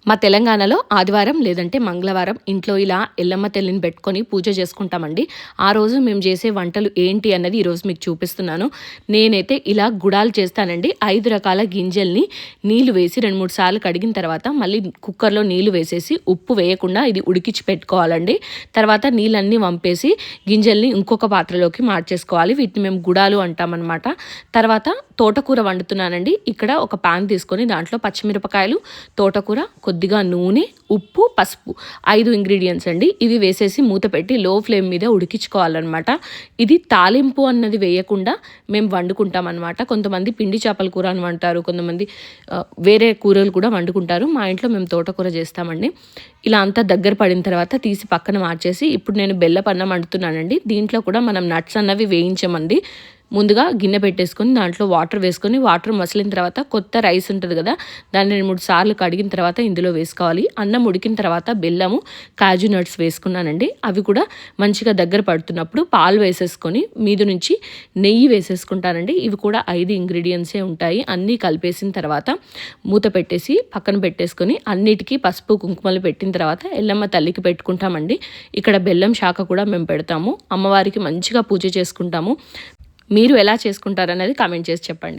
మా తెలంగాణలో ఆదివారం లేదంటే మంగళవారం ఇంట్లో ఇలా ఎల్లమ్మ తల్లిని పెట్టుకొని పూజ చేసుకుంటామండి. ఆ రోజు మేము చేసే వంటలు ఏంటి అన్నది ఈరోజు మీకు చూపిస్తున్నాను. నేనైతే ఇలా గుడాలు చేస్తానండి. 5 రకాల గింజల్ని నీళ్లు వేసి 2-3 సార్లు కడిగిన తర్వాత మళ్ళీ కుక్కర్లో నీళ్లు వేసేసి ఉప్పు వేయకుండా ఇది ఉడికించి పెట్టుకోవాలండి. తర్వాత నీళ్ళన్నీ వంపేసి గింజల్ని ఇంకొక పాత్రలోకి మార్చేసుకోవాలి. వీటిని మేము గుడాలు అంటామన్నమాట. తర్వాత తోటకూర వండుతున్నానండి. ఇక్కడ ఒక పాన్ తీసుకొని దాంట్లో పచ్చిమిరపకాయలు, తోటకూర, కొద్దిగా నూనె, ఉప్పు, పసుపు 5 ఇంగ్రీడియంట్స్ అండి. ఇవి వేసేసి మూత పెట్టి లో ఫ్లేమ్ మీద ఉడికించుకోవాలన్నమాట. ఇది తాలింపు అన్నది వేయకుండా మేము వండుకుంటాం అనమాట. కొంతమంది పిండి చేపల కూర అని వంటారు, కొంతమంది వేరే కూరలు కూడా వండుకుంటారు. మా ఇంట్లో మేము తోటకూర చేస్తామండి. ఇలా అంతా దగ్గర పడిన తర్వాత తీసి పక్కన మార్చేసి ఇప్పుడు నేను బెల్లపన్నం వండుతున్నానండి. దీంట్లో కూడా మనం నట్స్ అన్నవి వేయించమండి. ముందుగా గిన్నె పెట్టేసుకొని దాంట్లో వాటర్ వేసుకొని వాటర్ మసిలిన తర్వాత కొత్త రైస్ ఉంటుంది కదా, దాన్ని 2-3 సార్లు కడిగిన తర్వాత ఇందులో వేసుకోవాలి. అన్నం ఉడికిన తర్వాత బెల్లము, కాజు నట్స్ వేసుకున్నానండి. అవి కూడా మంచిగా దగ్గర పడుతున్నప్పుడు పాలు వేసేసుకొని మీద నుంచి నెయ్యి వేసేసుకుంటానండి. ఇవి కూడా 5 ఇంగ్రీడియంట్సే ఉంటాయి. అన్నీ కలిపేసిన తర్వాత మూత పెట్టేసి పక్కన పెట్టేసుకొని అన్నిటికీ పసుపు కుంకుమలు పెట్టిన తర్వాత ఎల్లమ్మ తల్లికి పెట్టుకుంటామండి. ఇక్కడ బెల్లం శాఖ కూడా మేము పెడతాము. అమ్మవారికి మంచిగా పూజ చేసుకుంటాము. మీరు ఎలా చేసుకుంటారనేది కామెంట్ చేసి చెప్పండి.